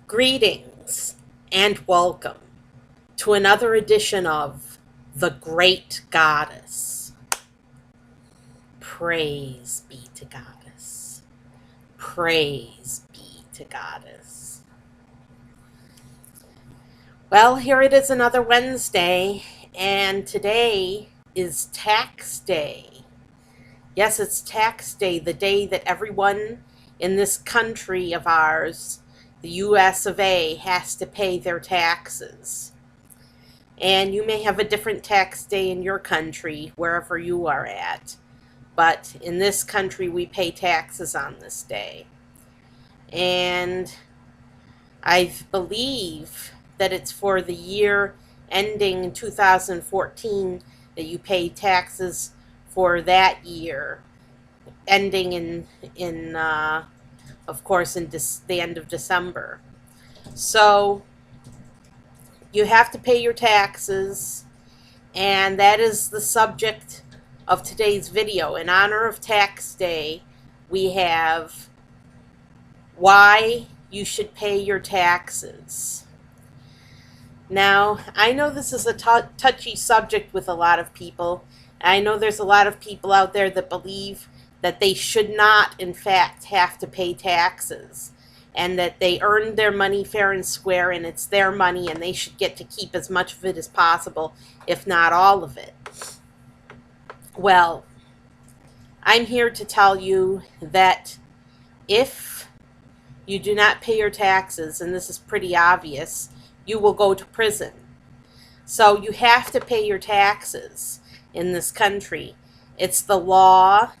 Greetings and welcome to another edition of The Great Goddess. Praise be to Goddess. Praise be to Goddess. Well, here it is another Wednesday, and today is tax day. Yes, it's tax day, the day that everyone in this country of ours, the US of A, has to pay their taxes. And you may have a different tax day in your country, wherever you are at. But in this country, we pay taxes on this day. And I believe that it's for the year ending in 2014 that you pay taxes for that year, ending in of course, in the end of December. So you have to pay your taxes, and that is the subject of today's video. In honor of Tax Day, we have why you should pay your taxes. Now, I know this is a touchy subject with a lot of people. I know there's a lot of people out there that believe that they should not, in fact, have to pay taxes, and that they earned their money fair and square, and it's their money, and they should get to keep as much of it as possible, if not all of it. Well, I'm here to tell you that if you do not pay your taxes, and this is pretty obvious, you will go to prison. So you have to pay your taxes in this country. It's the law,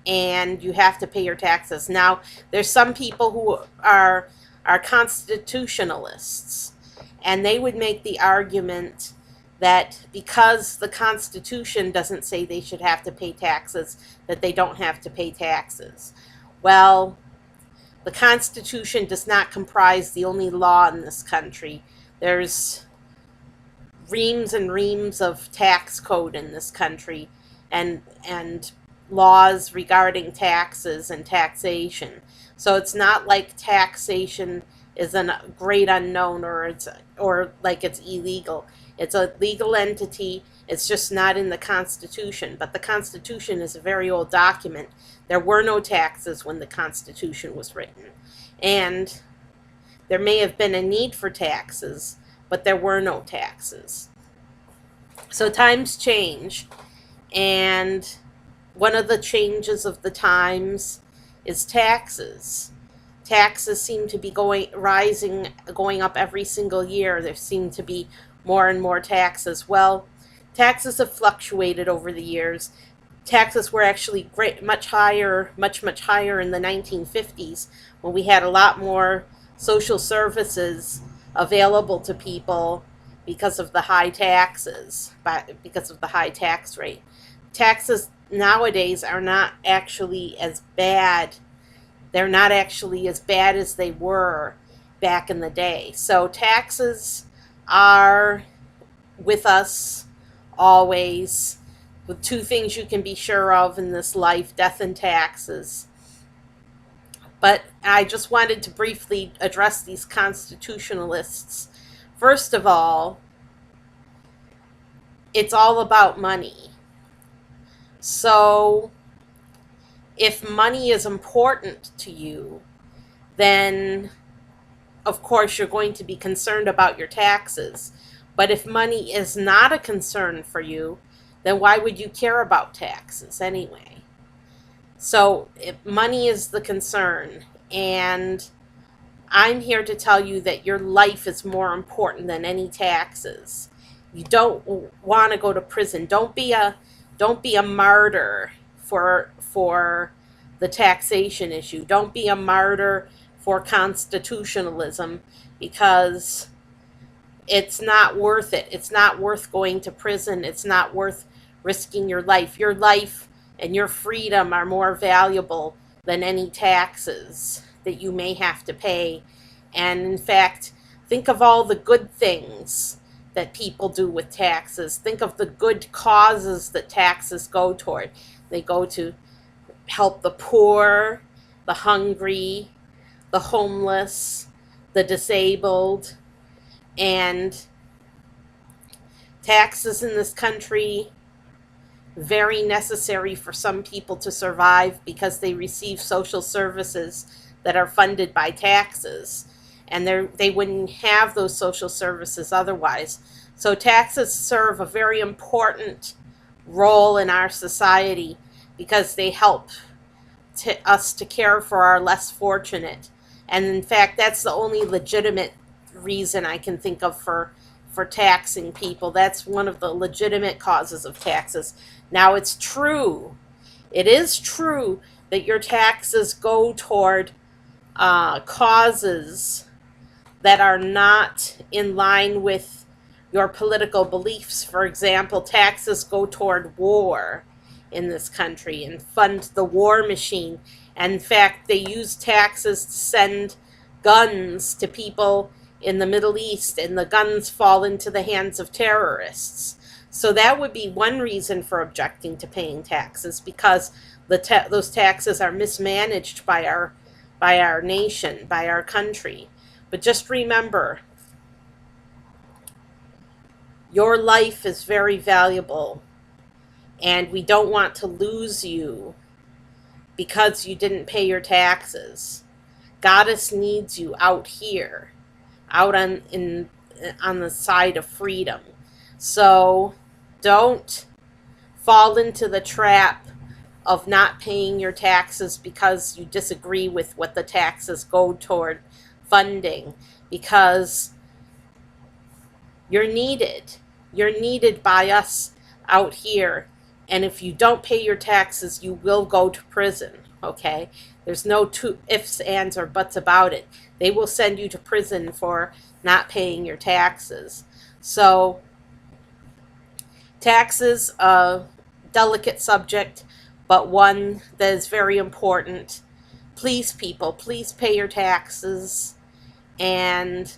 and you have to pay your taxes. Now, there's some people who are constitutionalists, and they would make the argument that because the Constitution doesn't say they should have to pay taxes, that they don't have to pay taxes. Well, the Constitution does not comprise the only law in this country. There's reams and reams of tax code in this country, and laws regarding taxes and taxation. So it's not like taxation is a great unknown, or like it's illegal. It's a legal entity. It's just not in the Constitution. But the Constitution is a very old document. There were no taxes when the Constitution was written. And there may have been a need for taxes, but there were no taxes. So times change, and one of the changes of the times is taxes. Taxes seem to be going up every single year. There seem to be more and more taxes. Well, taxes have fluctuated over the years. Taxes were actually much higher in the 1950s, when we had a lot more social services available to people because of the high taxes, because of the high tax rate. Taxes nowadays are not actually as bad. They're not actually as bad as they were back in the day. So taxes are with us always, with two things you can be sure of in this life: death and taxes. But I just wanted to briefly address these constitutionalists. First of all, it's all about money. So if money is important to you, then of course you're going to be concerned about your taxes. But if money is not a concern for you, then why would you care about taxes anyway? So if money is the concern, and I'm here to tell you that your life is more important than any taxes. You don't want to go to prison. Don't be a martyr for the taxation issue. Don't be a martyr for constitutionalism, because it's not worth it. It's not worth going to prison. It's not worth risking your life. Your life and your freedom are more valuable than any taxes that you may have to pay. And in fact, think of all the good things that people do with taxes. Think of the good causes that taxes go toward. They go to help the poor, the hungry, the homeless, the disabled, and taxes in this country very necessary for some people to survive because they receive social services that are funded by taxes, and they wouldn't have those social services otherwise. So taxes serve a very important role in our society because they help us to care for our less fortunate. And in fact, that's the only legitimate reason I can think of for taxing people. That's one of the legitimate causes of taxes. Now, it is true that your taxes go toward causes that are not in line with your political beliefs. For example, taxes go toward war in this country and fund the war machine. And in fact, they use taxes to send guns to people in the Middle East, and the guns fall into the hands of terrorists. So that would be one reason for objecting to paying taxes, because those taxes are mismanaged by our nation, by our country. But just remember, your life is very valuable, and we don't want to lose you because you didn't pay your taxes. Goddess needs you out here, out on the side of freedom. So don't fall into the trap of not paying your taxes because you disagree with what the taxes go toward funding, because you're needed. You're needed by us out here. And if you don't pay your taxes, you will go to prison, okay? There's no two ifs, ands, or buts about it. They will send you to prison for not paying your taxes. So, taxes, a delicate subject, but one that is very important. Please, people, please pay your taxes. And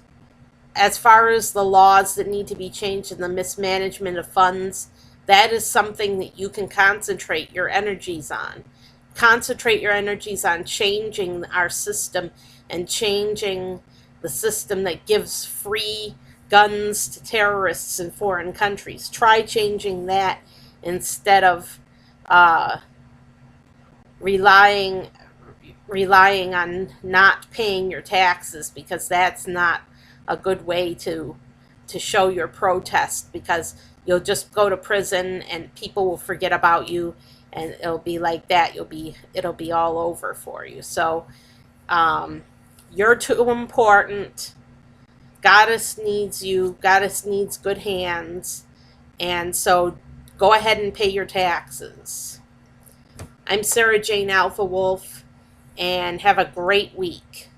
as far as the laws that need to be changed and the mismanagement of funds, that is something that you can concentrate your energies on. Concentrate your energies on changing our system and changing the system that gives free guns to terrorists in foreign countries. Try changing that instead of uh, relying relying on not paying your taxes, because that's not a good way to show your protest, because you'll just go to prison and people will forget about you, and it'll be like that. It'll be all over for you. So you're too important. Goddess needs you. Goddess needs good hands. And so go ahead and pay your taxes. I'm Sarah Jane Alpha Wolf, and have a great week.